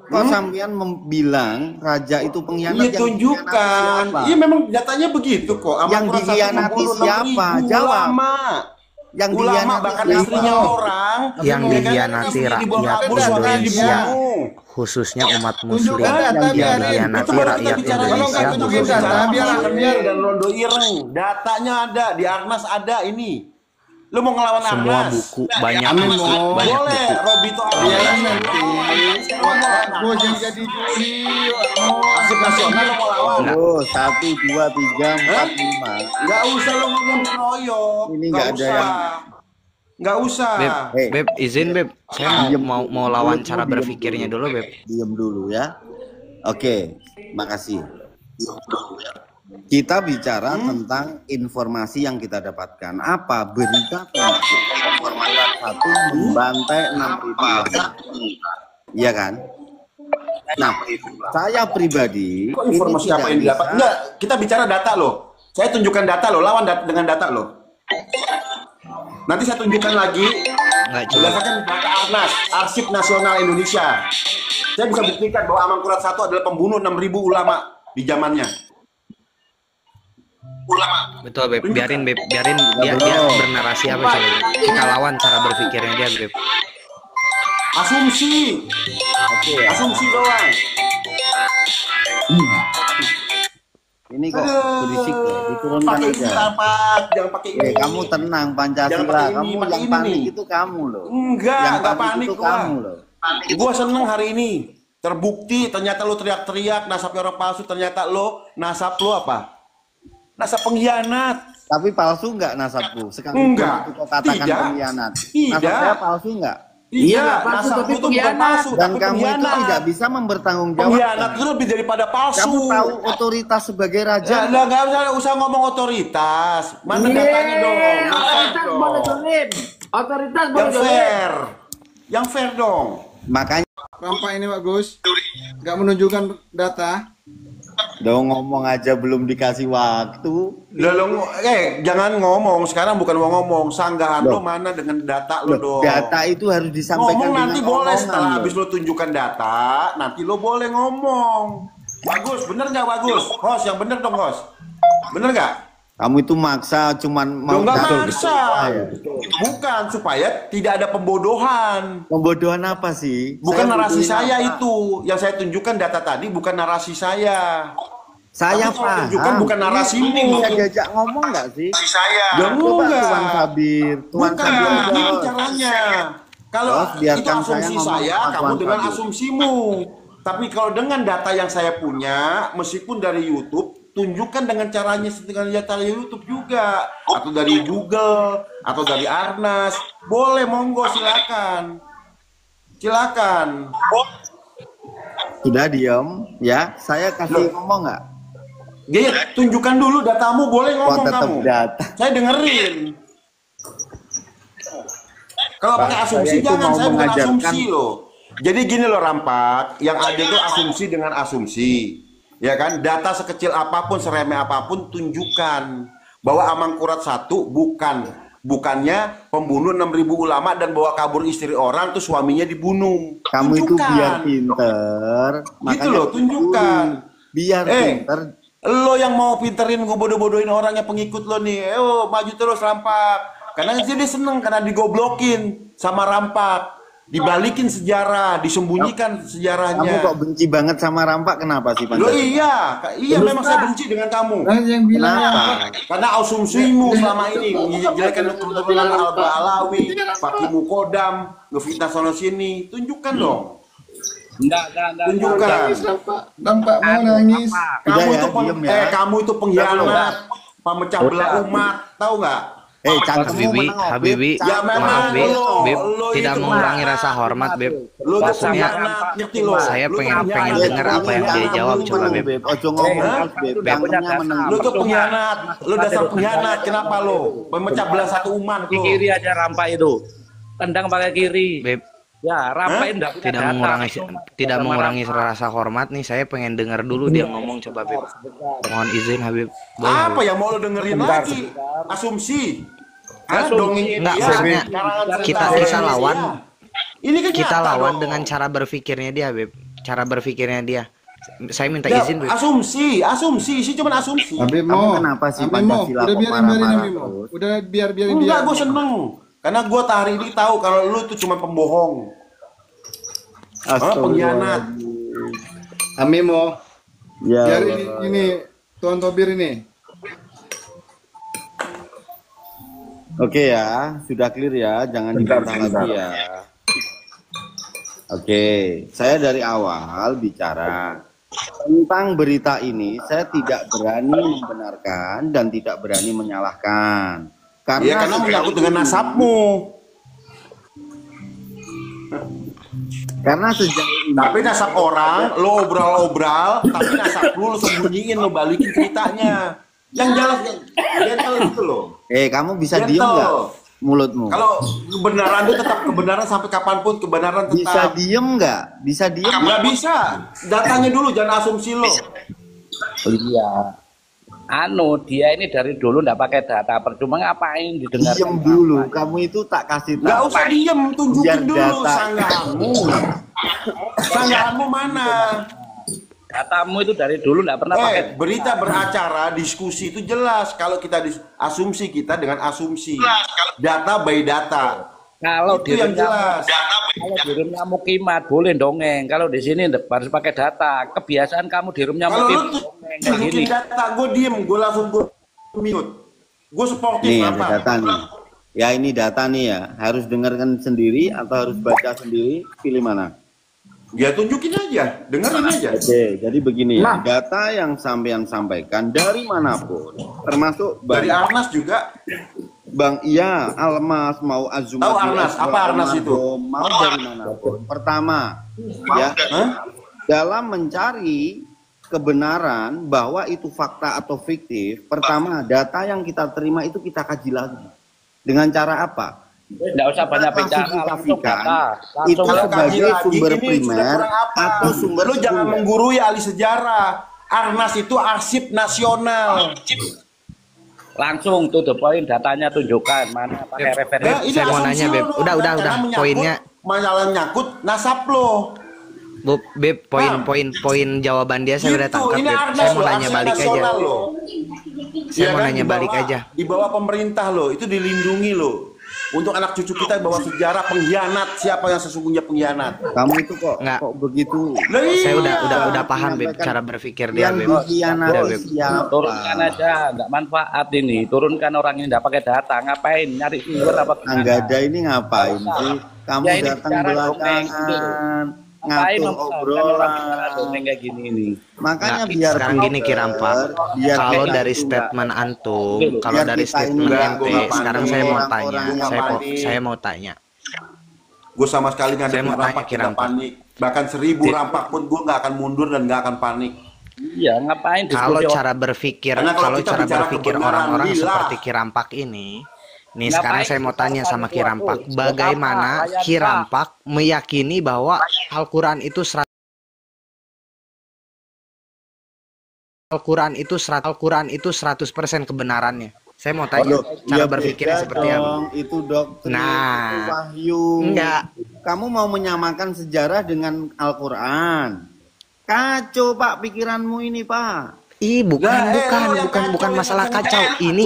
Kok sampean bilang raja itu pengkhianat? Iya tunjukkan. Iya memang datanya begitu kok. Yang dikhianati siapa? Jawab. Yang ulama bahkan istrinya orang yang dikhianati rakyat Indonesia, khususnya umat muslim. Yang dikhianati rakyat Indonesia, khususnya biar dan Rondo Ireng. Datanya ada di Arnas ada ini. Lu mau ngelawan semua Arnas? buku banyak Boleh, Robito Biarin nanti. Gue yang jadi juri. Asik nasional lo mau lawan. Oh, 1, 2, 3, 4, 5. Nggak usah lo ngomong keroyok. Ini nggak ada yang. Nggak usah. Beb, izin Beb, saya mau lawan cara berpikirnya dulu Beb. Diam dulu ya. Oke, makasih. Kita bicara tentang informasi yang kita dapatkan. Apa berita tentang Amangkurat 1 membantai 6.000? Iya kan? Nah, saya pribadi Kok informasi apa yang didapat? Enggak, kita bicara data loh. Saya tunjukkan data loh, lawan dengan data loh. Nanti saya tunjukkan lagi berdasarkan data Arnas, Arsip Nasional Indonesia. Saya bisa buktikan bahwa Amangkurat 1 adalah pembunuh 6.000 ulama di zamannya. Betul Beb, biarin dia bernarasi apa coba. Kita lawan cara berpikirnya dia Beb. Asumsi. Oke, Asumsi doang. ini kok berisik loh, diturunkan Pakai aja. jangan pakai ini. Kamu tenang, Pancasila. Jangan Kamu pakai yang ini panik nih. itu kamu loh. Enggak Yang panik itu gua. kamu loh. Gua seneng hari ini. Terbukti ternyata lo teriak-teriak nasabnya orang palsu, ternyata lo nasab lo apa? Nasab pengkhianat. Tapi palsu nggak nasabku? Sekarang Enggak. itu kau katakan Tidak. pengkhianat. Tidak. Nasab saya palsu nggak? Iya, palsu nasab tapi itu bukan pengkhianat. palsu, Dan tapi kamu itu pengkhianat. tidak bisa mempertanggungjawabkan. Pengkhianat itu lebih daripada palsu. Kamu tahu otoritas sebagai raja? Ya, nggak usah ngomong otoritas. Mana datanya dong? Yang fair Otoritas dong. boleh dolim. Otoritas Yang boleh dolim. fair. Yang fair dong. Makanya Rampak ini Pak Gus. Nggak menunjukkan data. dong ngomong aja belum dikasih waktu. Jangan ngomong. Sekarang bukan mau ngomong. Sanggahan lo mana dengan data lo dong? Data itu harus disampaikan Ngomong dengan nanti boleh omongan setelah loh. habis lo tunjukkan data, nanti lo boleh ngomong. Bagus, bener nggak bagus? Host, yang bener dong host. Bener nggak? Kamu itu maksa cuman mau Nggak jatuh maksa. Bukan, supaya tidak ada pembodohan. Pembodohan apa sih? Bukan narasi butuhin saya apa? itu. Yang saya tunjukkan data tadi bukan narasi saya. Saya Tapi kalau paham. tunjukkan bukan narasimu. Bisa diajak ngomong nggak sih? Ya Coba enggak. Tuan Sabir. Tuan Bukan, Sabir gini aja. caranya. Kalau Terus biarkan itu asumsi saya ngomong saya, sama kamu Tuan dengan Sabir. asumsimu. Tapi kalau dengan data yang saya punya, meskipun dari YouTube, tunjukkan dengan caranya dengan cara YouTube juga, atau dari Google, atau dari Arnas, boleh monggo silakan, silakan. Sudah diam ya. Saya kasih ngomong nggak? Dia tunjukkan dulu datamu, boleh ngomong tetap kamu. data. Saya dengerin. Kalau pakai Pak, asumsi saya itu jangan, mau saya bukan mengajarkan- asumsi loh. Jadi gini loh Rampak, yang ada itu asumsi dengan asumsi. Ya kan, data sekecil apapun, seremeh apapun, tunjukkan bahwa Amangkurat I bukannya pembunuh 6.000 ulama dan bawa kabur istri orang, tuh suaminya dibunuh. Kamu itu biar pinter, gitu loh, tunjukkan. Biar pinter. Lo yang mau pinterin bodoh-bodohin orangnya pengikut lo nih, maju terus Rampak. Karena dia seneng karena digoblokin sama Rampak. Dibalikin sejarah, disembunyikan sejarahnya. Kamu kok benci banget sama Rampak, kenapa sih? Lo iya memang saya benci dengan kamu. Yang bilang karena asumsimu selama ini menjelekan keturunan Al-Balawi, Pak Mukodam, ngefitnah sono sini. Tunjukkan dong. Enggak. Tunjukkan. Nampak mau nangis. Kamu itu pengkhianat, pemecah belah umat, tahu nggak? Habibi, ya memang Beb, lo tidak itu mengurangi rasa hormat, Beb. Lo tuh pengkhianat, ngerti lo? Saya pengen dengar apa yang dia jawab, coba, Beb. Ojo ngomong, Beb. Lo tuh pengkhianat, lo dasar pengkhianat. Kenapa lo? Memecah belah satu umat lo. Kiri aja Rampak itu. Tendang pakai kiri. Beb. Ya, Rampak tidak mengurangi rasa hormat nih. Saya pengen dengar dulu dia ngomong, coba, Beb. Mohon izin, Habib. Apa yang mau lo dengerin lagi? Asumsi. Enggak, maksudnya kita lawan. Ini kan kita lawan dengan cara berpikirnya dia, Beb. Cara berpikirnya dia. Saya minta izin, Beb. Asumsi sih, cuma asumsi. Kamu kenapa sih Pancasila udah biarin udah biarin. Enggak, gue seneng. Karena gue hari ini tahu kalau lu itu cuma pembohong. Pengkhianat. Amimo. Ya. Biar ini Tuan Tobir ini. Oke ya, sudah clear ya, jangan dibantah lagi ya. Oke, saya dari awal bicara tentang berita ini, saya tidak berani membenarkan dan tidak berani menyalahkan. Karena menyangkut dengan nasabmu. Karena sejauh ini. Tapi nasab orang, lo obral, tapi nasab lu sembunyiin, lo balikin ceritanya. Yang jelas gentle gitu loh. Kamu bisa diem nggak mulutmu? Kalau kebenaran itu tetap kebenaran sampai kapanpun, kebenaran tetap. Bisa diem nggak? Bisa diem? Nggak bisa. Datanya dulu, jangan asumsi lo. Iya. Dia ini dari dulu nggak pakai data, percuma ngapain didengar? Diem dulu, kamu itu tak kasih tahu. Nggak usah diem, tunjukin dulu sanggahanmu mana? Datamu itu dari dulu nggak pernah pakai. Berita beracara, diskusi itu jelas. Kalau kita asumsi kita dengan asumsi, data by data. Kalau itu yang jelas. Kalau di roomnya mukimat boleh dongeng. Kalau di sini harus pakai data. Kebiasaan kamu di roomnya mukimat dongeng kayak gini. Data, gue diem, gue langsung mute. Gue sportif. Nih ada data nih. Ya ini data nih ya. Harus dengarkan sendiri atau harus baca sendiri? Pilih mana? Ya tunjukin aja, dengerin aja. Oke, jadi begini ya. Data yang sampean sampaikan dari manapun, termasuk dari Arnas juga. Bang, iya, Almas mau Azumat. Tahu Arnas? Apa Arnas itu? Mau dari manapun. Pertama, ya, dalam mencari kebenaran bahwa itu fakta atau fiktif, pertama data yang kita terima itu kita kaji lagi. Dengan cara apa? Nggak usah banyak bicara, langsung data. Itu sebagai sumber primer atau sumber. Lu jangan menggurui ahli sejarah. Arnas itu arsip nasional. Langsung to the point, datanya tunjukkan mana pakai referensi. Saya mau nanya, Beb. Udah. Poinnya masalah nyangkut nasab lo. Beb, poin jawaban dia saya udah tangkap, Beb. Saya mau nanya balik aja. Saya mau nanya balik aja. Di bawah pemerintah lo, itu dilindungi lo. Untuk anak cucu kita bawa sejarah pengkhianat, siapa yang sesungguhnya pengkhianat. Kamu itu kok begitu. Saya udah paham, Beb, cara berpikir dia, Beb. Turunkan aja, nggak manfaat ini. Turunkan orang ini nggak pakai data, ngapain nyari sumber apa? Anggada ini ngapain sih? Kamu datang belakangan, ngatur obrolan kayak gini ini. Makanya biar sekarang gini Kirampak, kalau dari statement antum, kalau dari statement ente, sekarang saya mau tanya, saya mau tanya. Gue sama sekali nggak ada Rampak tidak panik. Bahkan 1000 Rampak pun gue nggak akan mundur dan nggak akan panik. Iya, ngapain? Kalau cara berpikir orang-orang seperti Kirampak ini, Nih sekarang saya mau tanya sama Kirampak, bagaimana Kirampak meyakini bahwa Al-Quran itu 100% kebenarannya? Saya mau tanya cara berpikirnya seperti apa? Itu doktrin, Nah, itu wahyu. enggak. Kamu mau menyamakan sejarah dengan Al-Quran. Kacau Pak pikiranmu ini Pak. Bukan masalah kacau. Ini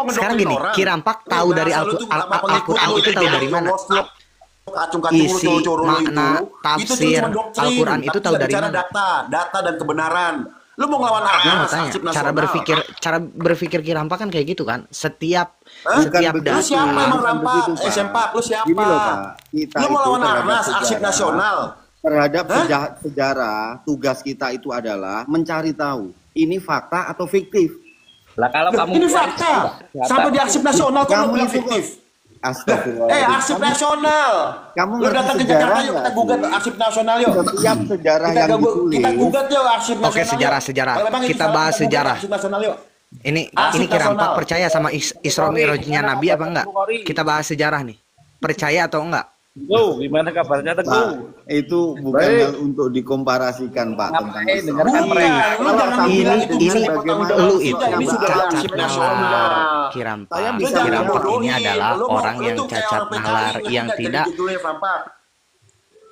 sekarang gini, Kirampak tahu dari Al-Quran itu tahu dari mana? Isi makna tafsir Al-Quran itu tahu dari mana? Data dan kebenaran. Lu mau ngelawan Arnas, arsip nasional. Cara berpikir Kirampak kan kayak gitu kan. Setiap Lu data. siapa emang Rampak? Sempak, lu siapa? Gini loh, Pak. Kita Lu mau itu lawan terhadap Arnas, arsip sejarah. nasional. Terhadap sejarah, tugas kita itu adalah mencari tahu ini fakta atau fiktif. Lah kalau kamu Ini fakta. Sampai di arsip nasional kok lu bilang fiktif. Astagfirullah. Arsip nasional. Kamu Lu ngerti datang ke sejarah Jakarta yuk, kita nggak gugat sih? arsip nasional yuk. Setiap sejarah yang ditulis. Kita gugat yuk arsip nasional. Oke, sejarah. Kita bahas sejarah. Arsip nasional yuk. Ini Arsip Kirampak nasional. percaya sama Isra Mi'rajnya Nabi apa enggak? Kita bahas sejarah nih. Percaya atau enggak? Teguh, gimana kabarnya Pak, Teguh? itu bukan hal untuk dikomparasikan Pak tentang Ngapain Islam. dengarkan mereka? Lu jangan bilang itu bisa bagaimana Lu Ini itu sudah cacat arsip nasional. nalar. Kirampak ini adalah Lu mau- orang lu yang tuh kayak cacat orang PKI, nalar ngerti yang nggak tidak jadi judulnya, Rampak?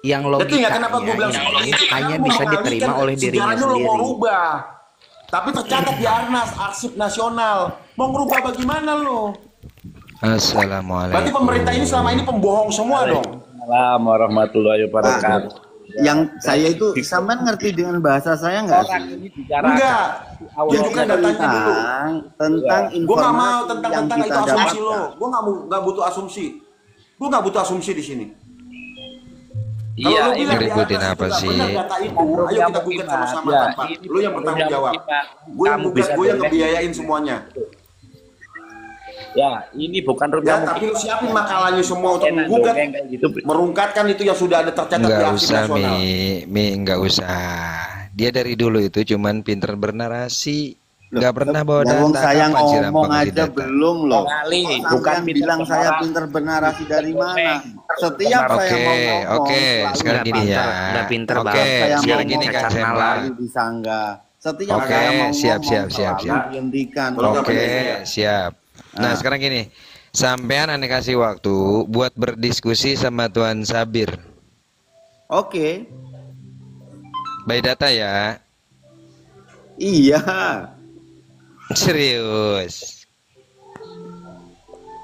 yang Ngerti nggak kenapa gue bilang logikanya seperti ini itu? hanya Karena bisa mau diterima mengalihkan oleh dirinya sejarahnya lu mau sendiri. rubah. Tapi tercatat di Arnas, arsip nasional. Mau ngerubah bagaimana lu? Berarti Assalamualaikum. pemerintah ini selama ini pembohong semua dong. Assalamualaikum warahmatullahi wabarakatuh. Yang saya itu sampean ngerti dengan bahasa saya nggak sih? Orang ini bicara Enggak. awal Tunjukkan datanya dulu. Tentang Gue nggak mau informasi tentang yang itu kita asumsi lo. dapatkan. Gue nggak butuh asumsi. Gue nggak butuh asumsi di sini. Iya, Kalau lu ini bilang di ngeributin atas apa itu nggak sih? benar data itu, ayo kita gugat sama-sama Ya, Rampak. ini Lu yang bertanggung jawab. Gue yang Kamu gugat, bisa gue yang dengar. ngebiayain semuanya. Ya, ini bukan Ya, rumah tapi lu siapin makalahnya semua untuk menggugat, gitu. merungkatkan itu yang sudah ada tercatat di Nggak arsip usah nasional. nggak usah. Dia dari dulu itu cuman pinter bernarasi, nggak pernah bawa Wong data. saya Kapan sih ngomong Rampang ngasih aja data? belum loh. Kali, Kok bukan sampean pinter bilang saya bernarasi. pinter bernarasi dari mana? Setiap saya Oke, mau ngomong, oke. selalu Sekarang gini ya. Udah pinter Oke, banget. saya sekarang mau gini ngomong, Kang Sempak. selalu disanggah. Setiap Oke, saya mau siap, ngomong, siap. selalu dihentikan. Oke, siap. Nah, sekarang gini. Sampean aneh kasih waktu buat berdiskusi sama Tuan Sabir. Oke, By data ya. iya. Serius.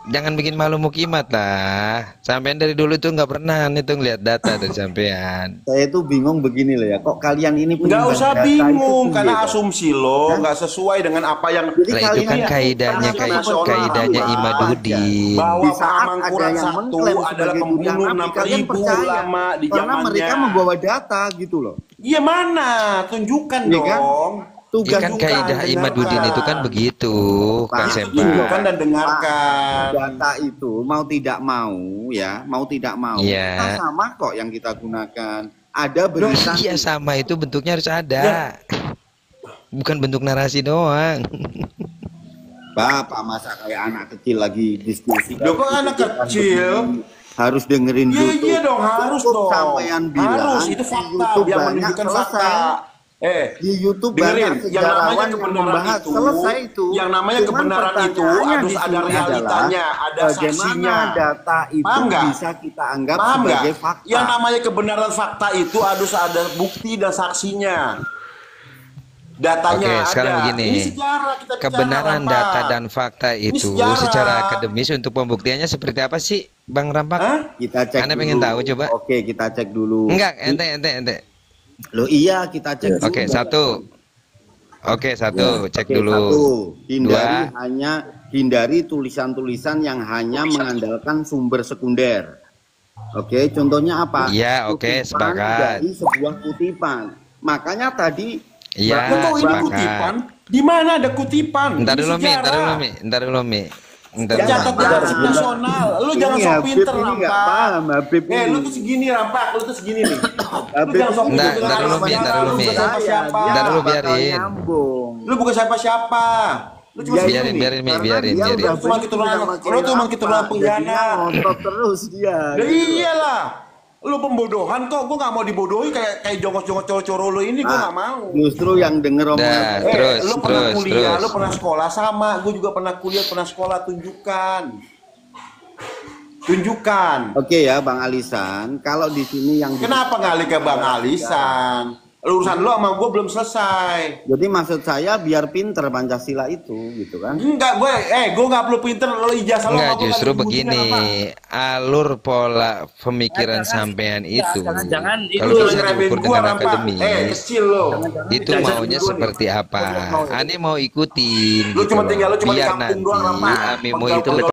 Jangan bikin malu mukimat lah. Sampean dari dulu tuh nggak pernah itu ngeliat data dari sampean. Saya tuh bingung begini loh ya. Kok kalian ini Nggak penyumbang usah data bingung, itu karena tinggi, asumsi lo nggak sesuai dengan apa yang Jadi Lah itu kalian kan ini kaidahnya nasional, kaidahnya Pak. Imaduddin. bahwa Di saat Paman ada Quran yang 1 mengklaim adalah sebagai pembunuh Nabi, kalian 6.000 percaya ulama di karena zamannya. mereka membawa data gitu loh. Iya mana? Tunjukkan Iya kan? dong. Tugas Kan Tunjukkan, kaidah Imaduddin dengarkan. itu kan begitu, Kang Pak, Sempak. Tunjukkan dan dengarkan. Data itu mau tidak mau ya, mau tidak mau Iya. kita sama kok yang kita gunakan. Ada berita Iya sama itu bentuknya harus ada. Bukan bentuk narasi doang. Bapak masa kayak anak kecil lagi diskusi. Loh, kok anak kecil? Harus dengerin Iya YouTube. iya dong, harus Cukup dong. sampean bilang, Harus, itu di fakta YouTube yang banyak, menunjukkan selesai. fakta. Di YouTube dengerin, banyak yang namanya sejarawan yang kebenaran membahas, itu, selesai itu. yang namanya Cuman kebenaran itu pertanyaannya harus di ada sini realitanya, adalah, ada bagaimana saksinya. data itu Paham nggak? bisa kita anggap Paham nggak? sebagai fakta. Yang namanya kebenaran fakta itu harus ada bukti dan saksinya. Datanya Oke, ada. sekarang begini. Ini sejarah kita bicara, Kebenaran Rampak. data dan fakta itu sejarah. secara akademis untuk pembuktiannya seperti apa sih, Bang Rampak? Hah? Kita cek Anda dulu. pengen tahu, coba. Oke, kita cek dulu. Enggak, ente. Loh iya, kita cek dulu. Oke, satu. Oke, satu, cek Oke, dulu. satu. Hindari Dua. hindari tulisan-tulisan yang hanya mengandalkan sumber sekunder. Oke, contohnya apa? Iya, oke, Kutipan sepakat. Dari sebuah kutipan. Makanya tadi Iya, Lo kok ini sepakat. kutipan? Di mana ada kutipan? Ntar Ini dulu, Mi, sejarah. ntar dulu, Mi. Ntar dulu, Mi. Ntar dulu. Catat di arsip nasional. Lu jangan sok Habib pinter, ini nggak Rampak. paham, Habib Lu ini. tuh segini, Rampak. Lu tuh segini nih. Lu Habib jangan sok ini pinter. Ntar dulu, Mi, ntar dulu, Mi. Lu bukan siapa-siapa. Ntar dulu, bakal biarin. nyambung. Lu bukan siapa-siapa. Lu cuma Dia segitu ini, nih. biarin, Mi, karena biarin, dia biarin. udah Cuma benci keturunan- sama lu cewek cuma Rampa, keturunan jadinya pengkhianat. ngotot terus dia. Ya iyalah. Lu pembodohan kok, gue gak mau dibodohi kayak jongos-jongos coro-coro lu ini, gue Nah, gak mau. justru yang denger Dah, omongan terus, Lu pernah terus, kuliah, terus. lu pernah sekolah sama, gue juga pernah kuliah, pernah sekolah, tunjukkan. Oke ya Bang Alisan, kalau di sini yang Kenapa ngalih ke Bang Alisan? Urusan lu sama gue belum selesai. jadi maksud saya biar pinter Pancasila itu gitu kan. Enggak, gue nggak perlu pinter, lo ijazah lo Enggak, sama gua justru nggak diujinya begini, apa. alur pola pemikiran sampean itu, jangan kalau Lu bisa ngeremehin diukur gua, dengan Rampa. akademis, Kecil lo. itu Jangan maunya gua nih. seperti apa? Ane mau ikutin Lu gitu cuma loh. tinggal, lu cuma di Biar kampung nanti doang, Rampa. Amimo itu Pegel-pegel